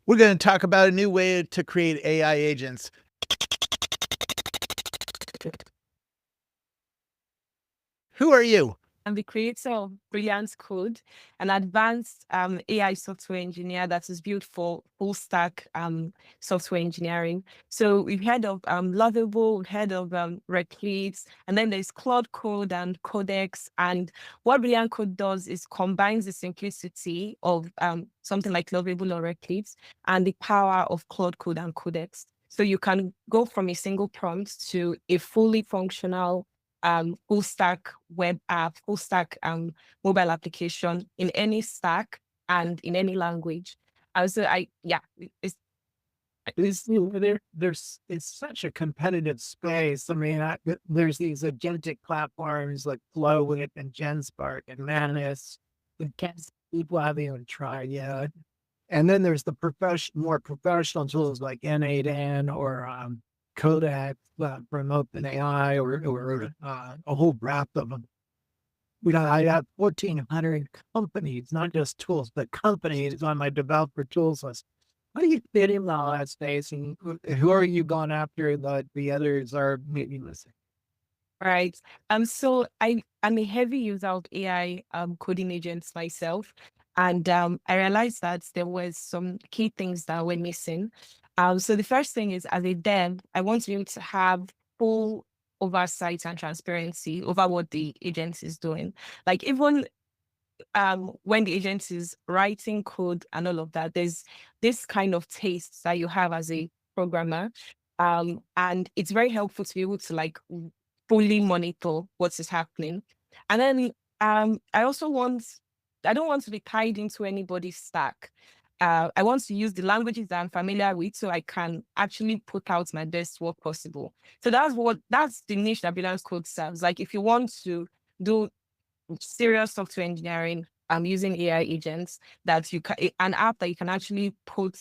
We're going to talk about a new way to create AI agents. Who are you? I'm the creator of BrilliantCode, an advanced AI software engineer that is built for full stack software engineering. So we've heard of Lovable, we've heard of Reclipse, and then there's Cloud Code and Codex. And what BrilliantCode does is combines the simplicity of something like Lovable or Reclipse and the power of Cloud Code and Codex. So you can go from a single prompt to a fully functional full stack web app, full stack mobile application in any stack and in any language. So It's such a competitive space. I mean, there's these agentic platforms like Flowit and GenSpark and Manus that people haven't even tried yet. And then there's the more professional tools like N8N or Kodak from OpenAI or a whole raft of them. I have 1,400 companies, not just tools, but companies on my developer tools list. How do you fit in all that space? And who are you going after that the others are maybe missing? right. So I'm a heavy user of AI coding agents myself. And I realized that there was some key things that were missing. So the first thing is, as a dev, I want to be able to have full oversight and transparency over what the agent is doing. Like even when the agent is writing code and all of that, there's this kind of taste that you have as a programmer. And it's very helpful to be able to like fully monitor what is happening. And then I don't want to be tied into anybody's stack. I want to use the languages that I'm familiar with so I can actually put out my best work possible. So that's the niche that BrilliantCode serves. Like if you want to do serious software engineering, using AI agents that you can, an app that you can actually put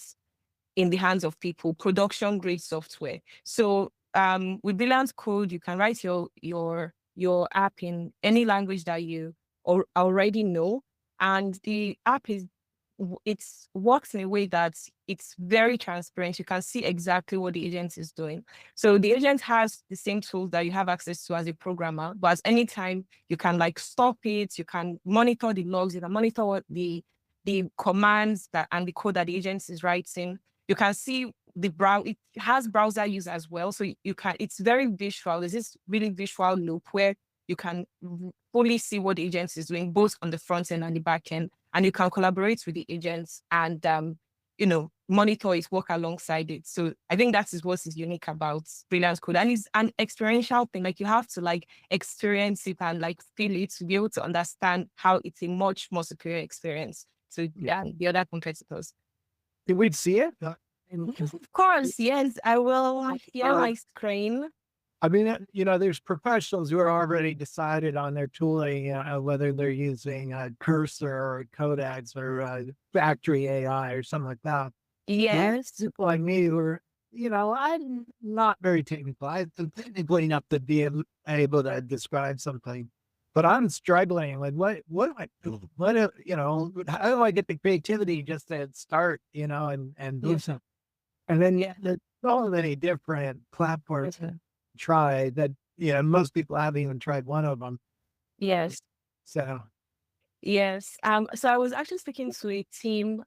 in the hands of people, production grade software. So with BrilliantCode, you can write your app in any language that you already know, and the app it works in a way that it's very transparent. You can see exactly what the agent is doing. So the agent has the same tools that you have access to as a programmer, but at any time you can like stop it, you can monitor the logs, you can monitor what the commands that and the code that the agent is writing. You can see the browser, it has browser use as well. So you can, it's very visual. There's this really visual loop where you can fully see what the agent is doing, both on the front end and the back end. And you can collaborate with the agents and, monitor it, work alongside it. So I think that is what is unique about BrilliantCode. And it's an experiential thing. Like you have to like experience it and like feel it to be able to understand how it's a much more superior experience to the other competitors. Can we see it? Of course, yes, I will share my screen. I mean, there's professionals who are already decided on their tooling, whether they're using Cursor or Codex or Factory AI or something like that. Yes. People like me who are, I'm not very technical. I'm technically enough to be able to describe something, but I'm struggling. Like, what do I do? How do I get the creativity just to start, and do something? And then, there's so many different platforms try that, most people haven't even tried one of them. Yes. So, Yes. So I was actually speaking to a team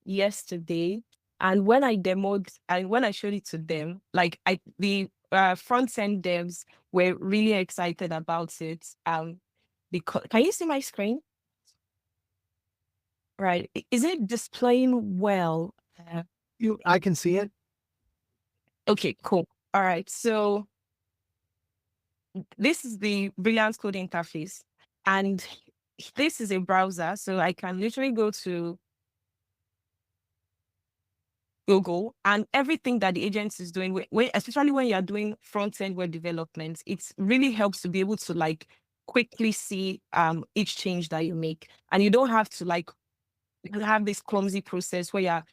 yesterday, and when I demoed and when I showed it to them, like the front end devs were really excited about it. Because can you see my screen? Right. Is it displaying well? I can see it. Okay, cool. All right. So this is the BrilliantCode interface, and this is a browser, so I can literally go to Google and everything that the agent is doing, especially when you're doing front-end web development, it really helps to be able to like quickly see each change that you make. And you don't have to like have this clumsy process where you're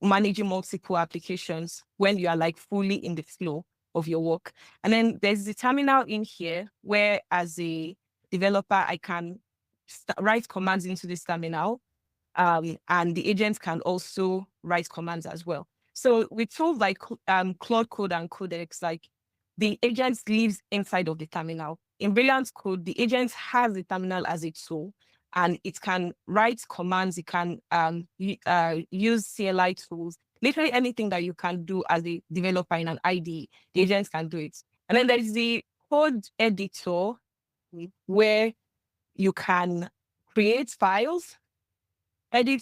managing multiple applications when you are like fully in the flow of your work. And then there's the terminal in here where as a developer, I can write commands into this terminal. And the agents can also write commands as well. So with tools like Claude Code and Codex, like the agent lives inside of the terminal. In Brilliant Code, the agent has the terminal as a tool, and it can write commands. It can use CLI tools. Literally anything that you can do as a developer in an IDE, the agents can do it. And then there's the code editor, where you can create files, edit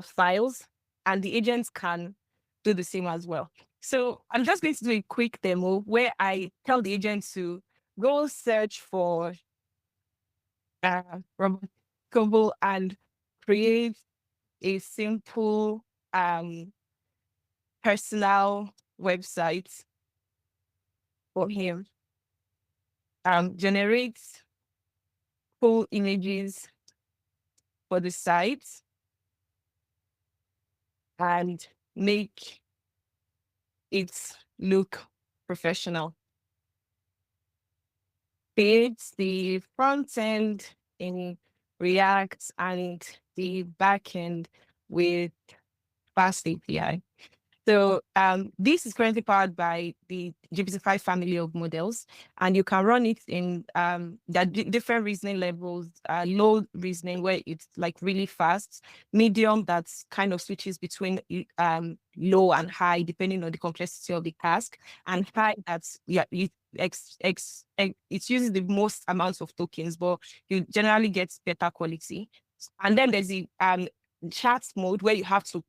files, and the agents can do the same as well. So I'm just going to do a quick demo where I tell the agent to go search for Remarkable and create a simple personal website for him. Generate full images for the site and make it look professional. Create the front end in React and the back end with Fast API. So this is currently powered by the GPT-5 family of models, and you can run it in different reasoning levels, low reasoning where it's like really fast, medium that kind of switches between low and high depending on the complexity of the task, and high that's it uses the most amounts of tokens, but you generally get better quality. And then there's the chat mode where you have to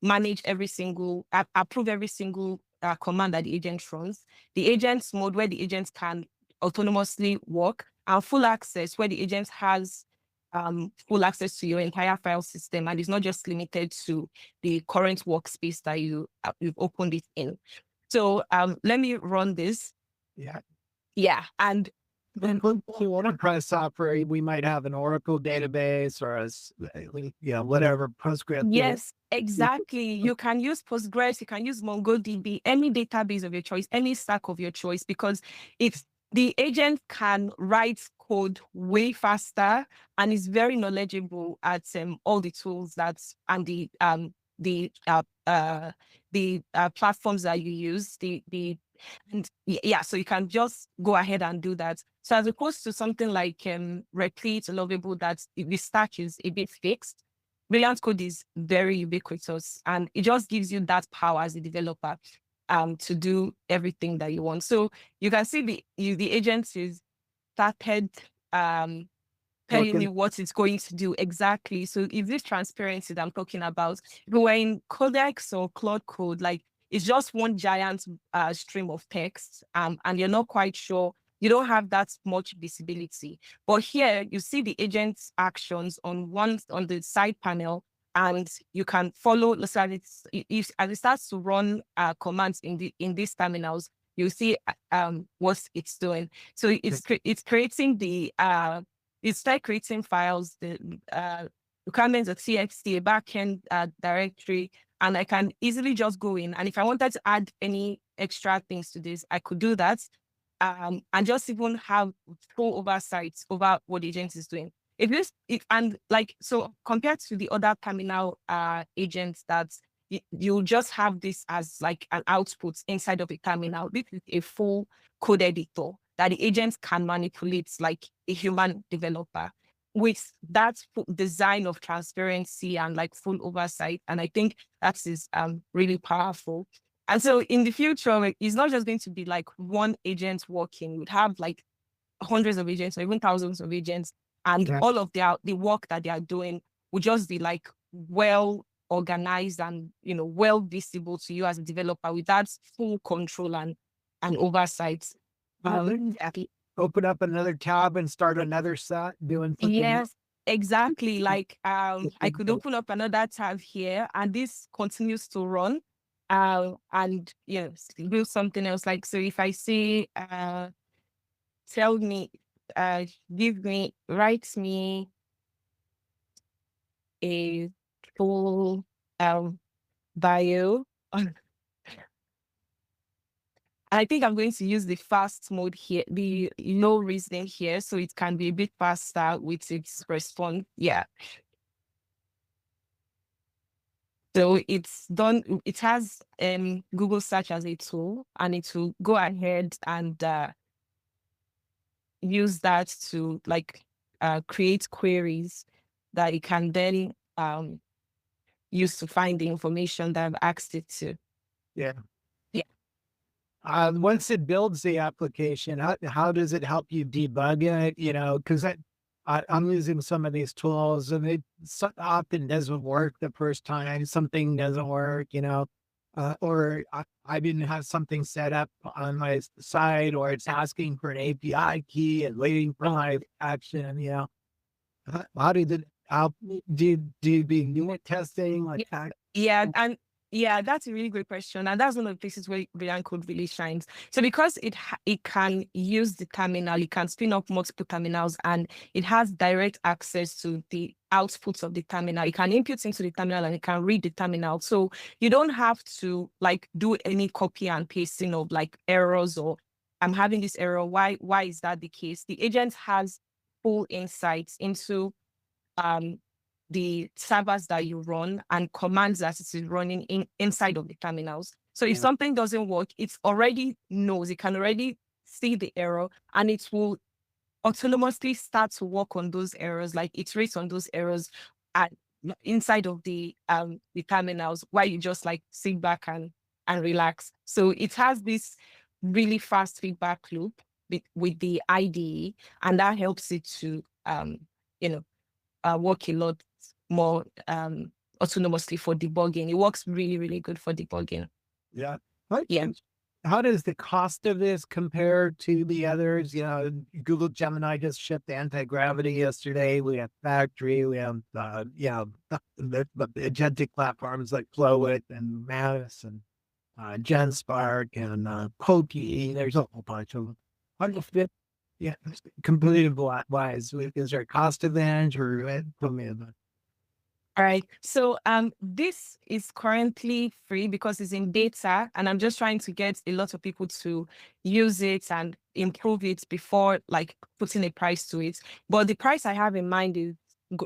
manage every single, approve every single command that the agent runs. The agents mode where the agent can autonomously work, and full access where the agent has full access to your entire file system and is not just limited to the current workspace that you've opened it in. So let me run this. Yeah. And then enterprise software, we might have an Oracle database or whatever Postgres. Yes, exactly. You can use Postgres, you can use MongoDB, any database of your choice, any stack of your choice, because it's the agent can write code way faster and is very knowledgeable at all the tools and the platforms that you use. So you can just go ahead and do that. So as opposed to something like Replete, Lovable, that the stack is a bit fixed, BrilliantCode is very ubiquitous, and it just gives you that power as a developer to do everything that you want. So you can see the agent is started telling you what it's going to do exactly. So if this transparency that I'm talking about, if we're in Codex or Claude Code, like it's just one giant stream of text, and you're not quite sure, you don't have that much visibility. But here you see the agent's actions on the side panel, and you can follow. As it starts to run commands in these terminals, you see what it's doing. So it's creating creating files, the requirements of TXT, a backend directory, and I can easily just go in. And if I wanted to add any extra things to this, I could do that. And just even have full oversight over what the agent is doing. So compared to the other terminal agents that you just have this as like an output inside of a terminal, this is a full code editor that the agent can manipulate like a human developer with that design of transparency and like full oversight. And I think that is really powerful. And so in the future, it's not just going to be like one agent working. We'd have like hundreds of agents or even thousands of agents, and all of the work that they are doing would just be like well organized and well visible to you as a developer with that full control and oversight. Open up another tab and start another set doing something. Yes, exactly. Like I could open up another tab here, and this continues to run. And do something else. Like, so if I say, tell me, write me a full bio. I think I'm going to use the fast mode here, the low reasoning here, so it can be a bit faster with its response. Yeah. So it's done, it has Google search as a tool, and it will go ahead and use that to like create queries that it can then use to find the information that I've asked it to. Yeah. Yeah. Once it builds the application, how does it help you debug it? You know, because I'm using some of these tools and it often doesn't work the first time. Something doesn't work, you know, or I didn't have something set up on my side, or it's asking for an API key and waiting for my action. You know, how did it? How do you be unit testing like that? Yeah, and yeah, that's a really great question, and that's one of the places where BrilliantCode really shines. So because it can use the terminal, it can spin up multiple terminals, and it has direct access to the outputs of the terminal. It can input into the terminal and it can read the terminal. So you don't have to like do any copy and pasting of like errors or I'm having this error. Why is that the case? The agent has full insights into the servers that you run and commands that it is running inside of the terminals. So if something doesn't work, it already knows, it can already see the error, and it will autonomously start to work on those errors, like iterate on those errors at inside of the terminals, while you just like sit back and relax. So it has this really fast feedback loop with the IDE, and that helps it to work a lot more autonomously for debugging. It works really, really good for debugging. Yeah. Yeah. How does the cost of this compare to the others? You know, Google Gemini just shipped anti-gravity yesterday. We have Factory. We have, the agentic platforms like Flowit and Manus and GenSpark and Pokey. There's a whole bunch of them. How do you fit? Yeah, competitive wise, is there a cost advantage or tell me about it? All right. So this is currently free because it's in beta, and I'm just trying to get a lot of people to use it and improve it before like putting a price to it. But the price I have in mind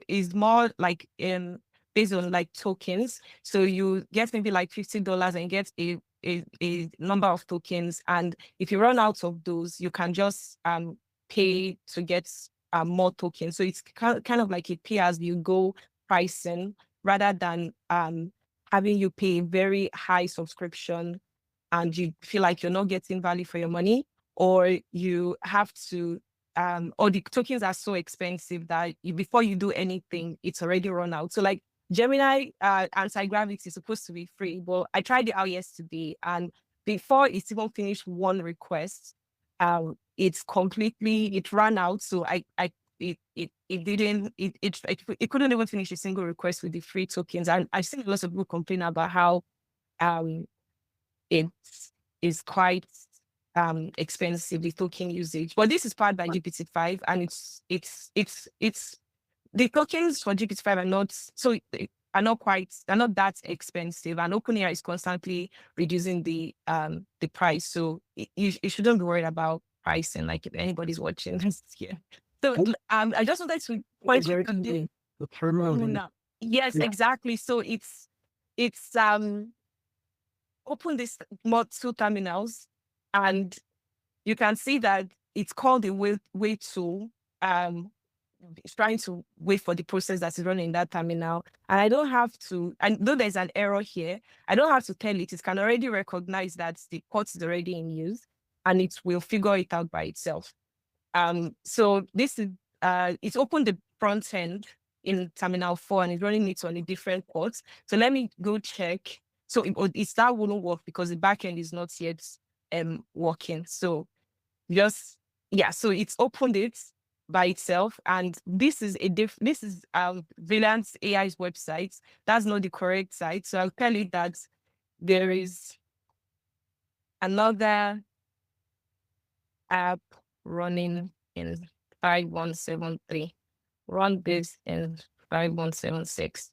is more like based on like tokens. So you get maybe like $50 and get a number of tokens, and if you run out of those, you can just pay to get more tokens. So it's kind of like a pay as you go pricing, rather than having you pay a very high subscription and you feel like you're not getting value for your money, or you have to or the tokens are so expensive that before you do anything, it's already run out. So like Gemini anti-gravity is supposed to be free, but I tried it out yesterday, and before it's even finished one request, it ran out. So it couldn't even finish a single request with the free tokens. And I've seen lots of people complain about how it is quite expensive, the token usage. But this is powered by GPT-5, and it's the tokens for GPT-5 they're not that expensive, and OpenAI is constantly reducing the price. So you shouldn't be worried about pricing, like if anybody's watching this here. So I just wanted to point you to the yes, exactly. So it's open this two terminals, and you can see that it's called the wait tool. It's trying to wait for the process that is running in that terminal. And I don't have to, and though there's an error here, I don't have to tell it. It can already recognize that the port is already in use, and it will figure it out by itself. So this is, it's opened the front end in terminal 4 and it's running it on a different port. So let me go check. So that wouldn't work because the backend is not yet working. So so it's opened it by itself, and this is Brilliant AI's website. That's not the correct site. So I'll tell you that there is another app running in 5173. Run this in 5176.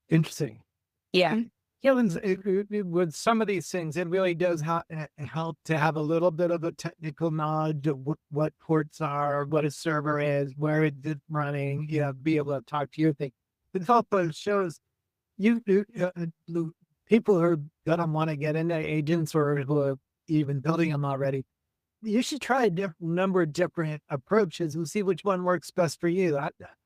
Interesting. Yeah. Humans, with some of these things, it really does help to have a little bit of a technical knowledge of what ports are, what a server is, where it's running, be able to talk to your thing. It also shows the people who are going to want to get into agents or who are even building them already. You should try a number of different approaches and see which one works best for you.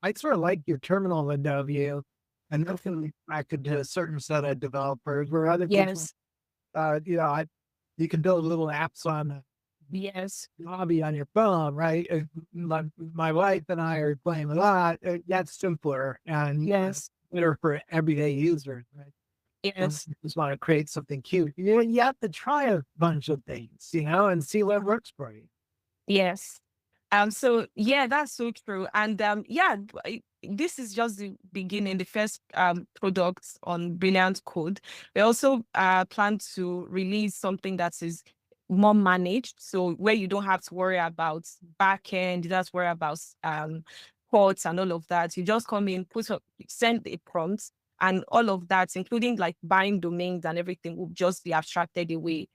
I sort of like your terminal window view, and that can be connected to a certain set of developers where other people, Yes. you can build little apps on the Yes. hobby on your phone, right? My wife and I are playing a lot. That's simpler and Yes. better for everyday users, right? Yes. Just want to create something cute. You have to try a bunch of things, and see what works for you. Yes. So yeah, that's so true. And yeah, this is just the beginning, the first products on Brilliant Code. We also plan to release something that is more managed. So where you don't have to worry about backend, you don't have to worry about ports and all of that. You just come in, send a prompt, and all of that, including like buying domains and everything, will just be abstracted away.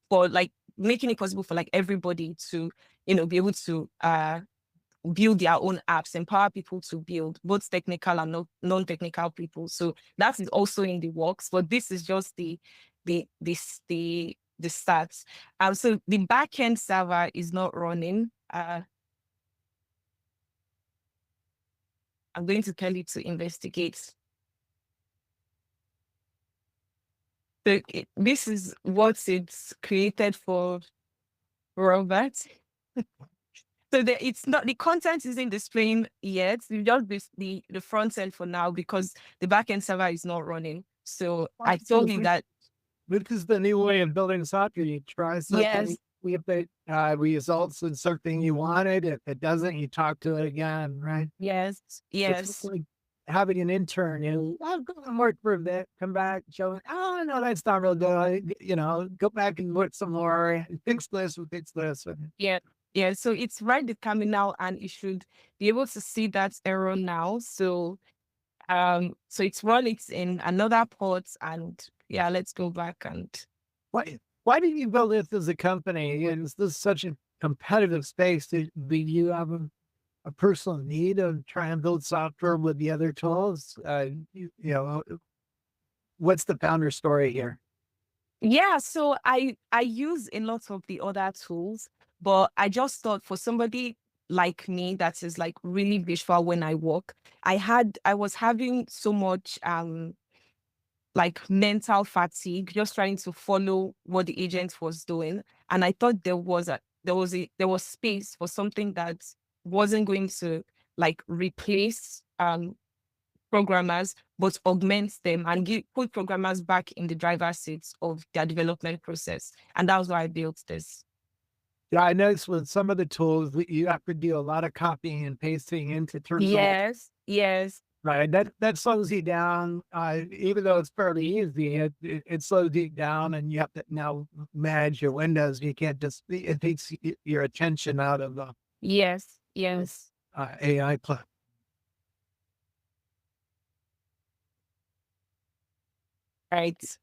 For like making it possible for like everybody to be able to build their own apps, empower people to build, both technical and non-technical people. So that is also in the works, but this is just the start. So the backend server is not running. I'm going to tell you to investigate. So this is what it's created for Robert. So it's not, the content isn't displaying yet. You just the front end for now because the backend server is not running. So I told him that This is the new way of building software. You try something, yes, we have the results in something you wanted. If it doesn't, you talk to it again, right? yes, It's yes, like having an intern, I'll go and work for a bit, come back, show it. Oh no, that's not real good. Go back and work some more, fix this, fix this. yeah. Yeah, so it's right the terminal and it should be able to see that error now. So it's run it in another port and yeah, let's go back and Why did you build this as a company? And is this such a competitive space? Do you have a personal need of trying to build software with the other tools? What's the founder story here? yeah, so I use a lot of the other tools, but I just thought for somebody like me that is like really visual when I work, I was having so much like mental fatigue just trying to follow what the agent was doing, and I thought there was space for something that wasn't going to like replace programmers, but augment them and put programmers back in the driver's seats of their development process. And that was why I built this. Yeah, I noticed with some of the tools you have to do a lot of copying and pasting into terms of Yes. right. That slows you down. Even though it's fairly easy, it slows you down, and you have to now manage your windows. You can't just it takes your attention out of the Yes. AI platform. Right.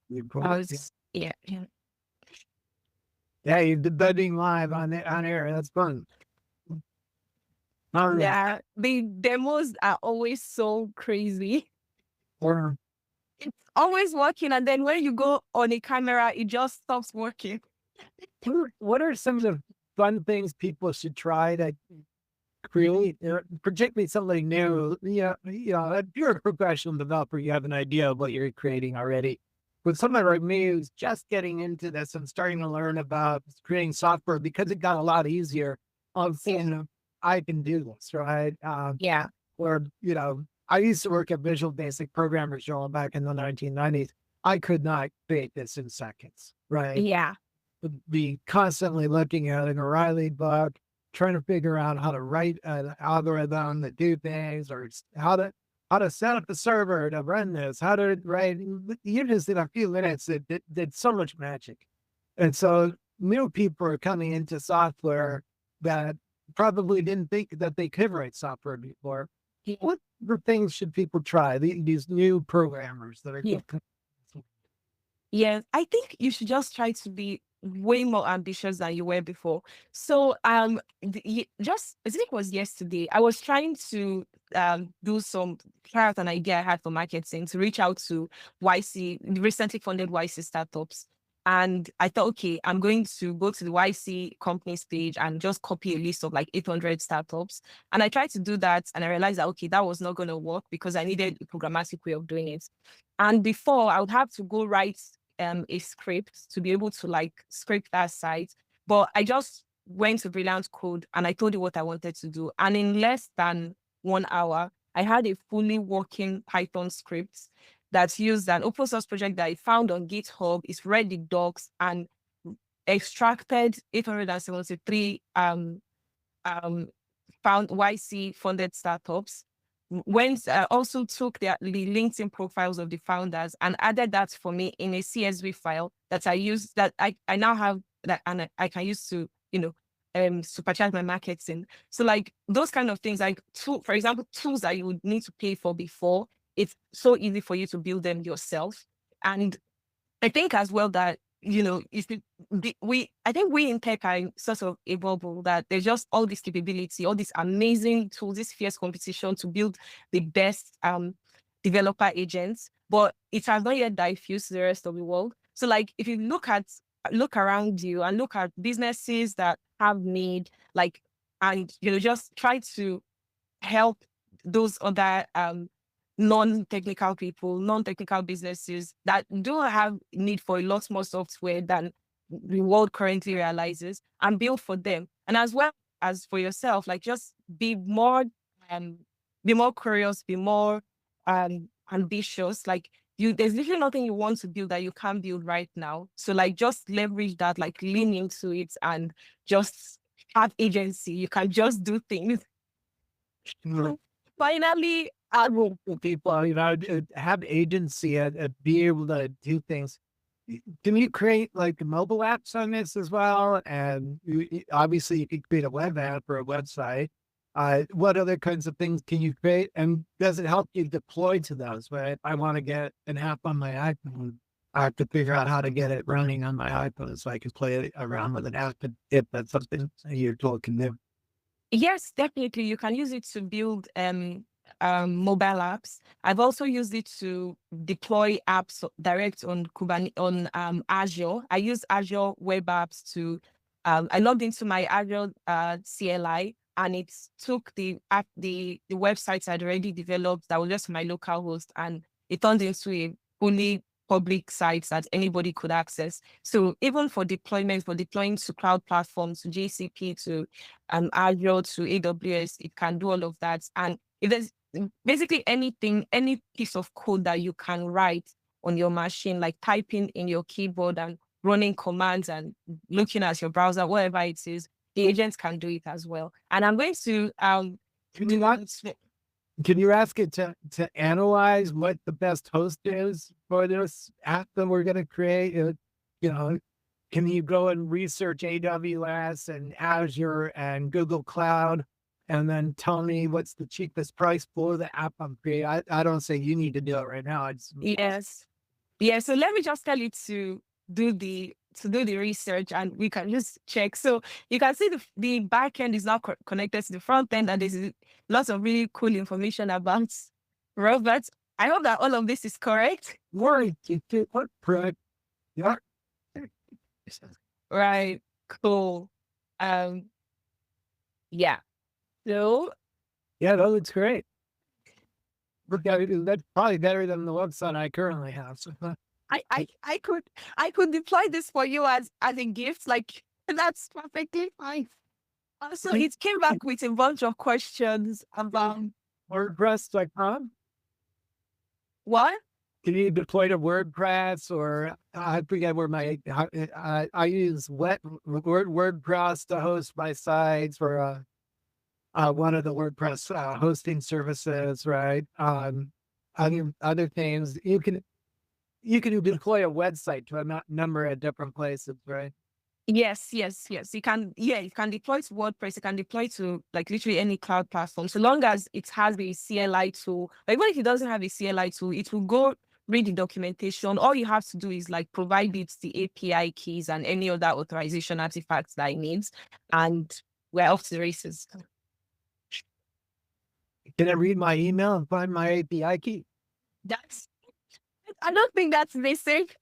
Yeah. Yeah, you're debugging live on air. That's fun. Yeah. The demos are always so crazy. Or It's always working, and then when you go on a camera, it just stops working. what are some of the fun things people should try to create, particularly something new? If you're a professional developer, you have an idea of what you're creating already. With someone like me who's just getting into this and starting to learn about creating software because it got a lot easier, I'm saying I can do this, right? Yeah. Or, I used to work at Visual Basic Programmers Journal back in the 1990s. I could not create this in seconds, right? Yeah. Be constantly looking at an O'Reilly book, trying to figure out how to write an algorithm that do things, or how to set up the server to run this, how to write. You just in a few minutes, it did so much magic. And so new people are coming into software that probably didn't think that they could write software before. What things should people try? These new programmers that are Yes, I think you should just try to be way more ambitious than you were before. So, just I think it was yesterday, I was trying to try out an idea I had for marketing to reach out to YC, recently funded YC startups. And I thought, okay, I'm going to go to the YC companies page and just copy a list of like 800 startups. And I tried to do that, and I realized that okay, that was not going to work because I needed a programmatic way of doing it. And before, I would have to go write a script to be able to like script that site. But I just went to BrilliantCode and I told it what I wanted to do. And in less than 1 hour, I had a fully working Python script that's used an open source project that I found on GitHub. It's read the docs and extracted 873 found YC funded startups. Went also took the LinkedIn profiles of the founders and added that for me in a CSV file that I use, that I now have that, and I can use to supercharge my marketing. So like those kind of things, like for example, tools that you would need to pay for before, it's so easy for you to build them yourself. And I think as well that, if I think we in tech are in sort of a bubble that there's just all this capability, all these amazing tools, this fierce competition to build the best developer agents, but it has not yet diffused to the rest of the world. So like if you look around you and look at businesses that have need, like, and just try to help those other non-technical people, non-technical businesses that do have need for a lot more software than the world currently realizes, and build for them. And as well as for yourself, like just um be more curious, be more ambitious. Like there's literally nothing you want to build that you can't build right now. So like just leverage that, like lean into it and just have agency. You can just do things. Finally, Admirable people, have agency and be able to do things. Can you create like mobile apps on this as well? And obviously you can create a web app or a website. What other kinds of things can you create? And does it help you deploy to those? Right? If I want to get an app on my iPhone, I have to figure out how to get it running on my iPhone so I can play around with an app if that's something your tool can do. yes, definitely. You can use it to build mobile apps. I've also used it to deploy apps direct on Kubernetes on Azure. I use Azure Web Apps to. I logged into my Azure CLI, and it took the app, the websites I'd already developed that was just my local host, and it turned into a fully public sites that anybody could access. So even for deployment, for deploying to cloud platforms, to GCP, to Azure, to AWS, it can do all of that. And if there's basically anything, any piece of code that you can write on your machine, like typing in your keyboard and running commands and looking at your browser, whatever it is, the agents can do it as well. And I'm going to Can you ask it to analyze what the best host is for this app that we're going to create? Can you go and research AWS and Azure and Google Cloud and then tell me what's the cheapest price for the app I'm creating? I don't say you need to do it right now. Yes. Yeah. So let me just tell you to do the research, and we can just check. So you can see the back end is now connected to the front end, and there's lots of really cool information about robots. I hope that all of this is correct. Right. Yeah. Right. Cool. Yeah. So Yeah, that looks great. That's probably better than the website I currently have. So, I could deploy this for you as a gift. Like that's perfectly fine. So it came back with a bunch of questions about WordPress.com. what? Can you deploy to WordPress, or I forget where I use WordPress to host my sites for one of the WordPress hosting services, right? Other things you can deploy a website to a number of different places, right? Yes. You can deploy to WordPress. You can deploy to like literally any cloud platform, so long as it has a CLI tool. But even if it doesn't have a CLI tool, it will go read the documentation. All you have to do is like provide it the API keys and any other authorization artifacts that it needs, and we're off to the races. Can I read my email and find my API key? I don't think that's basic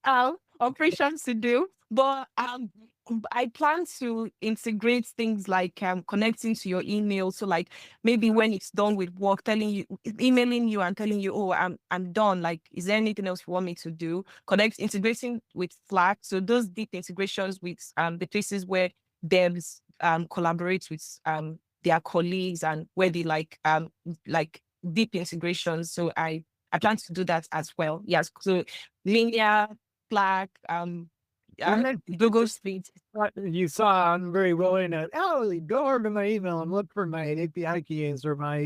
operations to do, but I plan to integrate things like connecting to your email. So like maybe when it's done with work, emailing you and telling you, oh, I'm done. Like, is there anything else you want me to do? Integrating with Slack. So those deep integrations with the places where devs collaborate with their colleagues, and where they like deep integrations. So I plan to do that as well. Yes. So linear, Slack, Google Suite. You saw I'm very willing to go over to my email and look for my API keys or my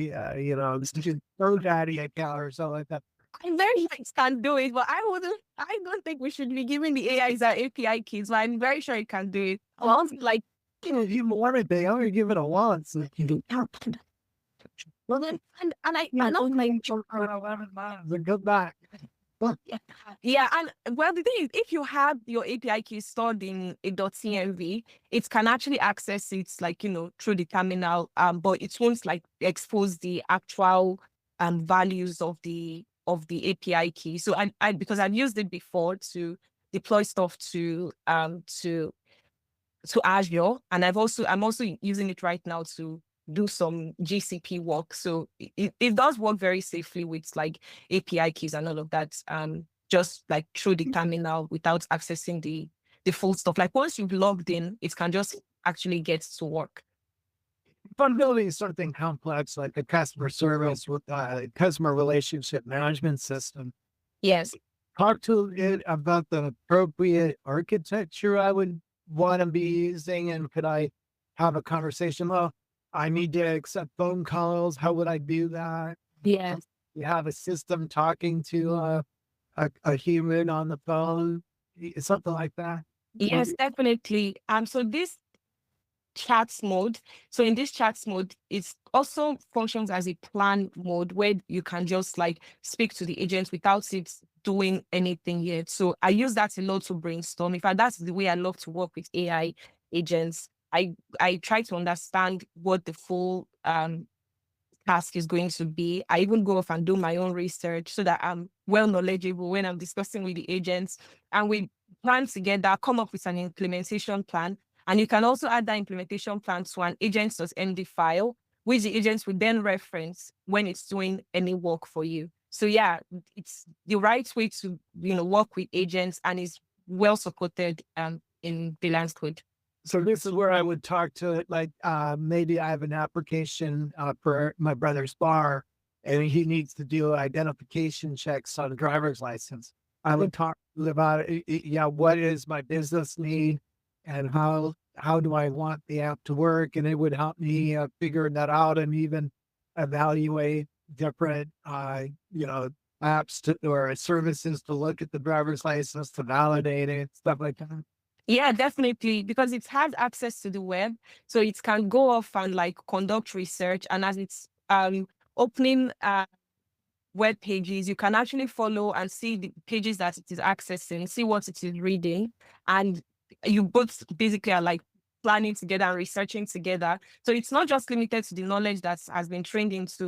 GoDaddy account or something like that. I'm very sure it can do it, but I don't think we should be giving the AIs our API keys, but I'm very sure it can do it. Well, like, If you want it, they only give it a once. well then, and I don't like 11 miles and go back. yeah, and well, the thing is, if you have your API key stored in a .cmv, it can actually access it like through the terminal, but it won't like expose the actual values of the API key. So I because I've used it before to deploy stuff to Azure, and I'm also using it right now to do some GCP work. So it does work very safely with like API keys and all of that, just like through the terminal without accessing the full stuff. Like once you've logged in, it can just actually get to work. Fun building something complex like a customer service with customer relationship management system. Yes. Talk to it about the appropriate architecture I would want to be using, and could I have a conversation? Well, I need to accept phone calls. How would I do that? Yes. You have a system talking to a human on the phone, something like that. Yes, definitely. So this chats mode. So in this chats mode, it also functions as a plan mode where you can just like speak to the agent without it doing anything yet. So I use that a lot to brainstorm. In fact, that's the way I love to work with AI agents. I try to understand what the full task is going to be. I even go off and do my own research so that I'm well knowledgeable when I'm discussing with the agents, and we plan together, come up with an implementation plan. And you can also add that implementation plan to an agents.md file, which the agents will then reference when it's doing any work for you. So yeah, it's the right way to work with agents, and is well supported in BrilliantCode. So this is where I would talk to it like maybe I have an application for my brother's bar, and he needs to do identification checks on a driver's license. I would talk about what is my business need, and how do I want the app to work, and it would help me figure that out, and even evaluate different apps or services to look at the driver's license, to validate it, stuff like that. Yeah, definitely, because it has access to the web, so it can go off and like conduct research, and as it's opening web pages, you can actually follow and see the pages that it is accessing, see what it is reading, and you both basically are like planning together and researching together. So it's not just limited to the knowledge that has been trained into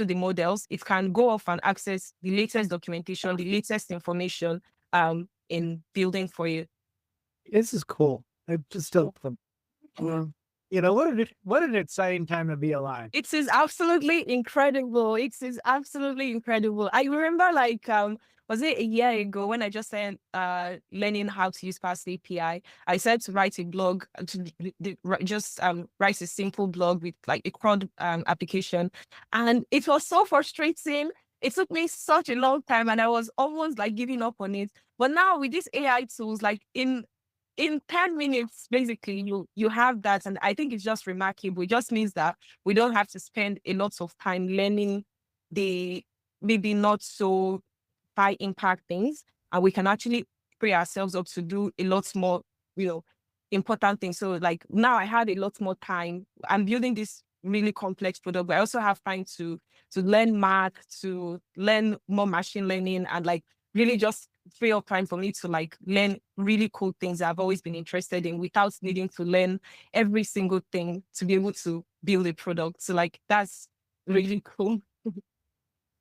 the models. It can go off and access the latest documentation, the latest information in building for you. This is cool. I just don't. What an exciting time to be alive. It is absolutely incredible. It is absolutely incredible. I remember like was it a year ago when I just started learning how to use Fast API? I said to write a blog, to write a simple blog with like a CRUD application, and it was so frustrating. It took me such a long time, and I was almost like giving up on it. But now with these AI tools, like in 10 minutes, basically, you have that. And I think it's just remarkable. It just means that we don't have to spend a lot of time learning the maybe not so high impact things. And we can actually free ourselves up to do a lot more, important things. So like now I have a lot more time. I'm building this really complex product, but I also have time to learn math, to learn more machine learning, and like really just free up time for me to like learn really cool things that I've always been interested in without needing to learn every single thing to be able to build a product. So like that's really cool.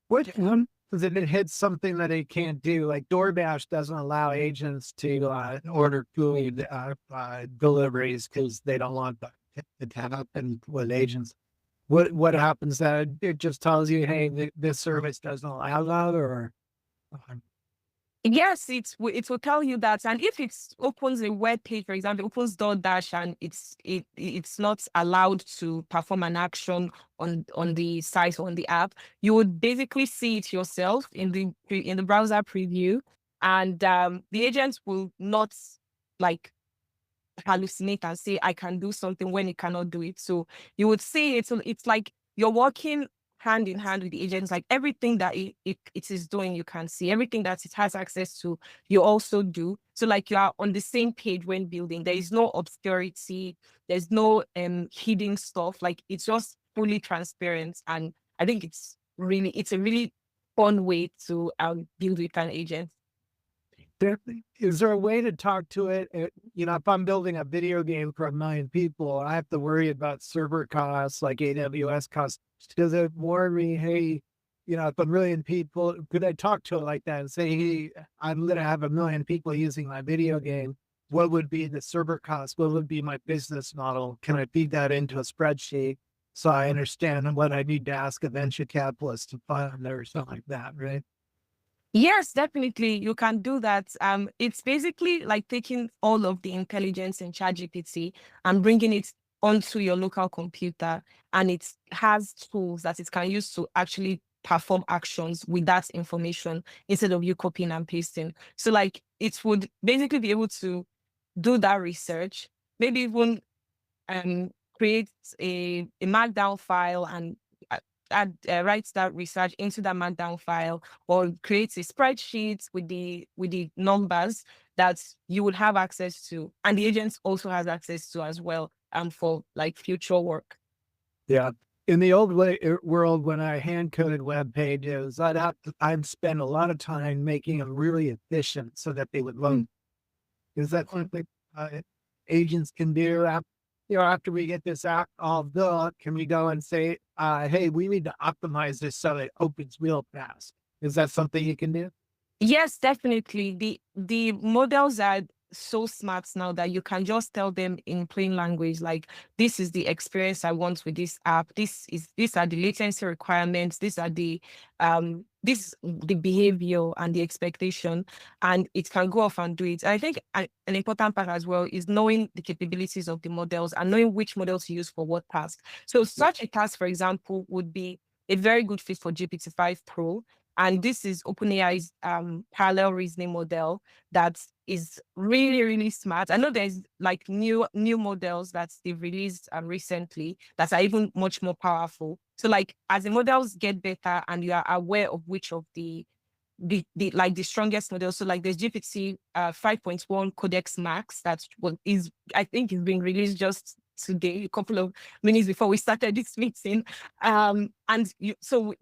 What does it hit something that it can't do? Like DoorDash doesn't allow agents to order food deliveries because they don't want it to happen with agents. What happens that it just tells you, hey, this service doesn't allow that, or Yes, it will tell you that, and if it opens a web page, for example, opens DoorDash and it's not allowed to perform an action on the site or on the app, you would basically see it yourself in the browser preview, and the agent will not like hallucinate and say I can do something when it cannot do it. So you would see it. So it's like you're working hand in hand with the agents, like everything that it is doing, you can see everything that it has access to, you also do. So like you are on the same page when building. There is no obscurity, there's no hidden stuff, like it's just fully transparent. And I think it's a really fun way to build with an agent. is there a way to talk to it? You know, if I'm building a video game for 1 million people, I have to worry about server costs, like AWS costs. Does it warn me, hey, you know, if 1 million people, could I talk to it like that and say, hey, I'm going to have 1 million people using my video game. What would be the server cost? What would be my business model? Can I feed that into a spreadsheet so I understand what I need to ask a venture capitalist to fund or something like that, right? Yes, definitely. You can do that. It's basically like taking all of the intelligence in ChatGPT and bringing it onto your local computer, and it has tools that it can use to actually perform actions with that information instead of you copying and pasting. So like it would basically be able to do that research, maybe even create a markdown file and write that research into that markdown file, or create a spreadsheet with the numbers that you would have access to, and the agent also has access to as well, for like future work. Yeah. In the old world, when I hand coded web pages, I'd spend a lot of time making them really efficient so that they would run. Is that something agents can do? You know, after we get this app all done, can we go and say, hey, we need to optimize this so it opens real fast? Is that something you can do? Yes, definitely. The models are so smart now that you can just tell them in plain language, like, this is the experience I want with this app. These are the latency requirements. These are the behavior and the expectation, and it can go off and do it. And I think an important part as well is knowing the capabilities of the models and knowing which models to use for what task. So such a task, for example, would be a very good fit for GPT-5 Pro. And this is OpenAI's parallel reasoning model that is really, really smart. I know there's like new models that they've released recently that are even much more powerful. So like as the models get better and you are aware of which of the like the strongest model. So like there's GPT 5.1 Codex Max, that's what is, I think, is being released just today, a couple of minutes before we started this meeting. And so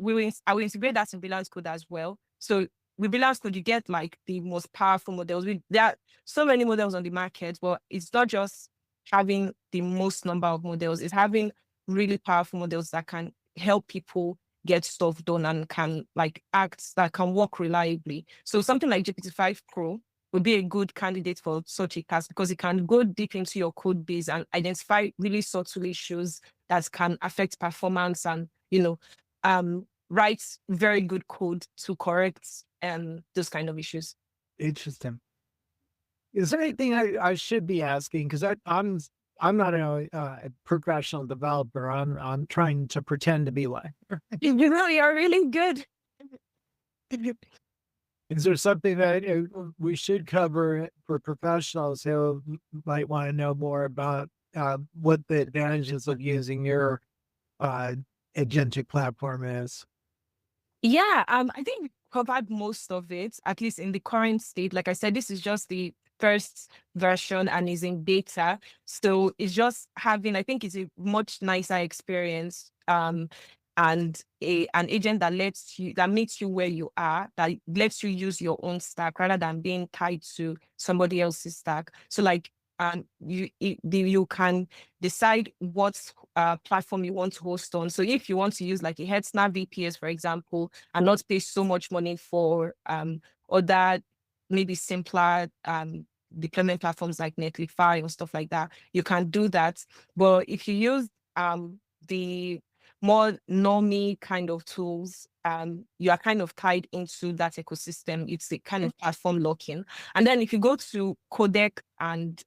I will integrate that in BrilliantCode as well. So with BrilliantCode, you get like the most powerful models. There are so many models on the market, but it's not just having the most number of models, it's having really powerful models that can help people get stuff done and can like act, that can work reliably. So something like GPT-5 Pro would be a good candidate for such a task because it can go deep into your code base and identify really subtle issues that can affect performance, and write very good code to correct those kind of issues. Interesting. Is there anything I should be asking? Because I'm not a professional developer. I'm trying to pretend to be one. You really are really good. Is there something that we should cover for professionals who might want to know more about what the advantages of using your agentic platform is? Yeah, I think we covered most of it, at least in the current state. Like I said, this is just the first version and is in beta. So it's just having, I think it's a much nicer experience and an agent that meets you where you are, that lets you use your own stack rather than being tied to somebody else's stack. So like you can decide what platform you want to host on. So if you want to use like a Hetzner VPS, for example, and not pay so much money for other maybe simpler deployment platforms like Netlify or stuff like that, you can do that. But if you use the more normie kind of tools, you are kind of tied into that ecosystem. It's a kind of platform lock-in. And then if you go to Codec and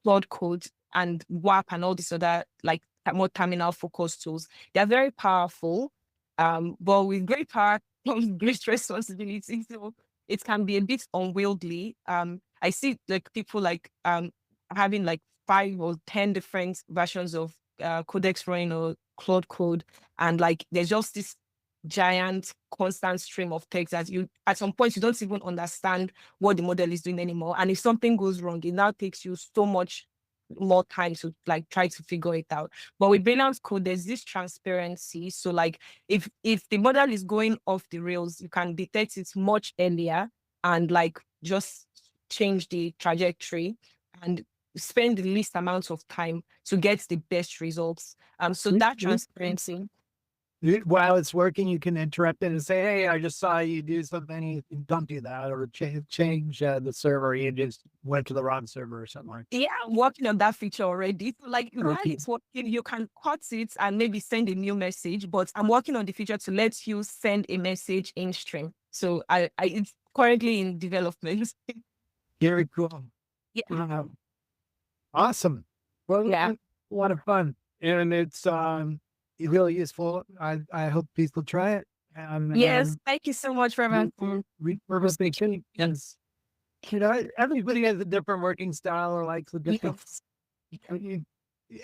Cloud Code and WAP and all these other like more terminal focused tools, they're very powerful. But with great power comes great responsibility. So it can be a bit unwieldy. I see like people like having like 5 or 10 different versions of codecs running or Cloud Code, and like there's just this giant constant stream of text that you at some point you don't even understand what the model is doing anymore. And if something goes wrong, it now takes you so much more time to like try to figure it out. But with BrilliantCode, there's this transparency. So like if the model is going off the rails, you can detect it much earlier and like just change the trajectory and spend the least amount of time to get the best results. So that transparency. While it's working, you can interrupt it and say, "Hey, I just saw you do something. You don't do that, or change the server. You just went to the wrong server or something like that." Yeah, I'm working on that feature already. So like while it's working, you can cut it and maybe send a new message. But I'm working on the feature to let you send a message in stream. So it's currently in development. Very cool. Yeah. Awesome. Well, Yeah. a lot of fun, and it's really useful. I hope people try it. Yes, thank you so much for having me. Repurpose thinking, yes. Everybody has a different working style or likes a different.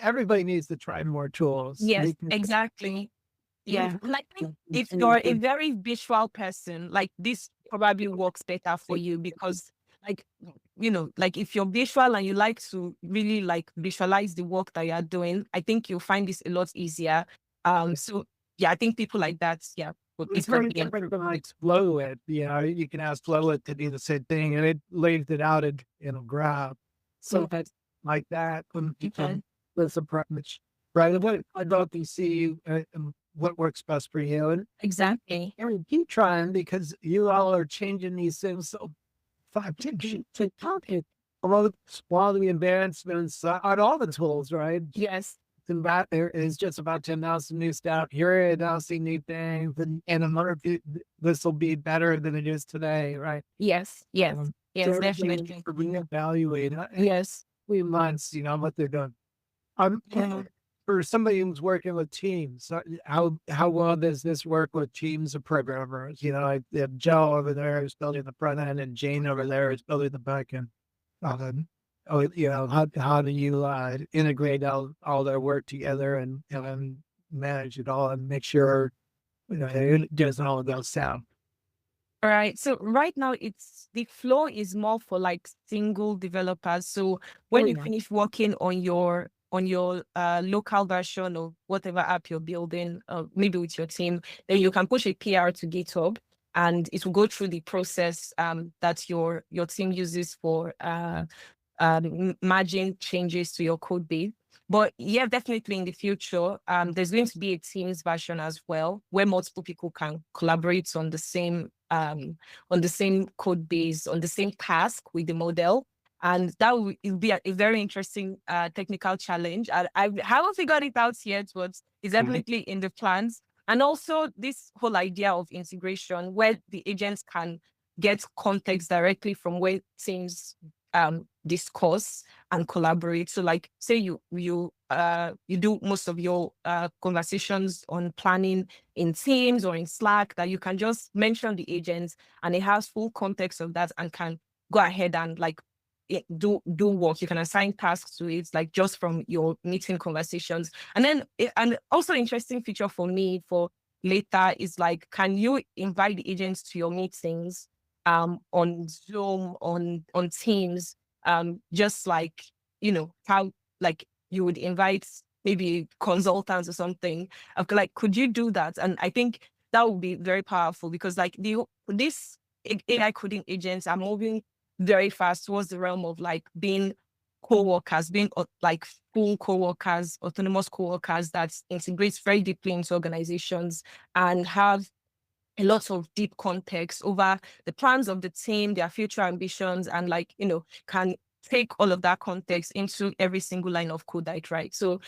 Everybody needs to try more tools. Yes, exactly. Yeah, like if you're a very visual person, like this probably works better for you because like, like if you're visual and you like to really like visualize the work that you're doing, I think you'll find this a lot easier. So yeah, I think people like that, yeah. It's very different from like Flowit. You can ask Flowit to do the same thing and it lays it out in a graph. So that's like that. That's approach. Right. I'd love to see what works best for you. And Exactly. keep trying because you all are changing these things so all the advancements on all the tools, right? Yes. There is just about 10,000 new stuff. You're announcing new things, and this will be better than it is today, right? Yes. Yes. Yes, definitely. Reevaluate. Yes. 3 months, what they're doing. For somebody who's working with teams, how well does this work with teams of programmers? Like Joe over there is building the front end, and Jane over there is building the back end. How do you integrate all their work together and manage it all and make sure it doesn't all go south? All right. So right now the flow is more for like single developers. So when you finish working on your local version of whatever app you're building, maybe with your team, then you can push a PR to GitHub and it will go through the process that your team uses for merging changes to your code base. But yeah, definitely in the future, there's going to be a Teams version as well, where multiple people can collaborate on the same code base, on the same task with the model. And that will be a very interesting technical challenge. I haven't figured it out yet, but it's definitely in the plans. And also this whole idea of integration where the agents can get context directly from where teams discuss and collaborate. So like say you do most of your conversations on planning in Teams or in Slack, that you can just mention the agents and it has full context of that and can go ahead and like do work. You can assign tasks to it, like just from your meeting conversations. And then and also interesting feature for me for later is like, can you invite the agents to your meetings on Zoom, on Teams, just like how like you would invite maybe consultants or something. I've got, like, could you do that? And I think that would be very powerful because like this AI coding agents are moving very fast towards the realm of like being co-workers, being like full co-workers, autonomous co-workers that integrates very deeply into organizations and have a lot of deep context over the plans of the team, their future ambitions, and like, can take all of that context into every single line of code that it writes. So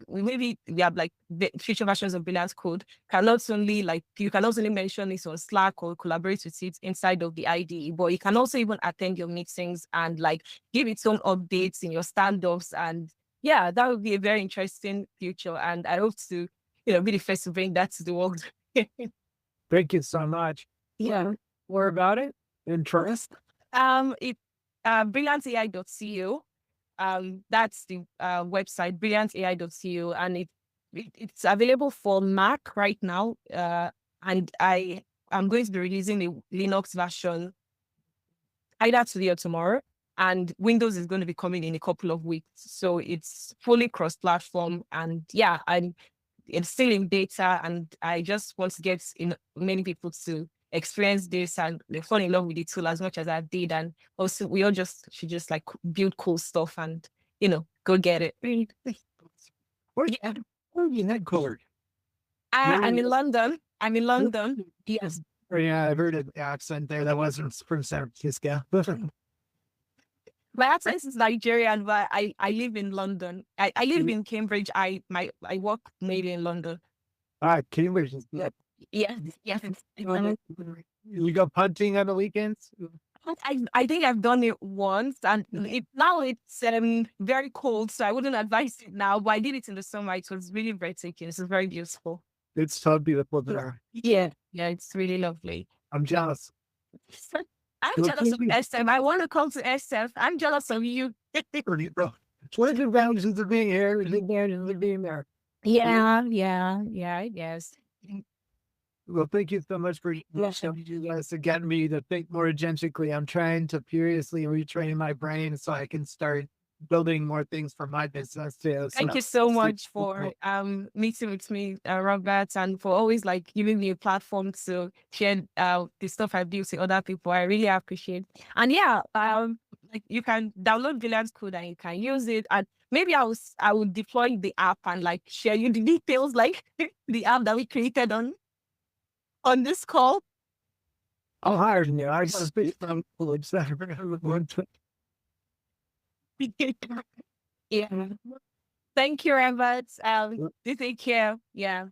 maybe we have like the future versions of Brilliant Code can not only like, you can not only mention this on Slack or collaborate with it inside of the IDE, but you can also even attend your meetings and like give its own updates in your standoffs. And yeah, that would be a very interesting future. And I hope to, be the first to bring that to the world. Thank you so much. Yeah. More about it? Interest? It brilliantai.co. That's the website, brilliantai.co, and it's available for Mac right now. And I'm going to be releasing the Linux version either today or tomorrow. And Windows is going to be coming in a couple of weeks. So it's fully cross-platform. And yeah, it's still in beta, and I just want to get many people to experience this and they fall in love with the tool as much as I did. And also we all should just like build cool stuff and, go get it. Where are you headquartered? I'm in London. Yes. Yeah, I heard an accent there that wasn't from San Francisco. My accent is Nigerian, but I live in London. I live in Cambridge. I work mainly in London. Cambridge is good. Yes. You go punting on the weekends? I think I've done it once, and now it's very cold, so I wouldn't advise it now. But I did it in the summer. It was really breathtaking. It's very beautiful. It's so beautiful there. Yeah, it's really lovely. I'm jealous. I'm jealous of SF. I want to come to SF. I'm jealous of you. What are the values of being here and being there? Yeah, I guess. Well, thank you so much for you guys to get me to think more agentically. I'm trying to furiously retrain my brain so I can start building more things for my business too. Thank you so much for meeting with me, Robert, and for always like giving me a platform to share the stuff I built with other people. I really appreciate. And yeah, like you can download Brilliant Code and you can use it. And maybe I will deploy the app and like share you the details, like the app that we created on this call. I'll hire you. I just yeah. Thank you, Robert. You take care. Yeah.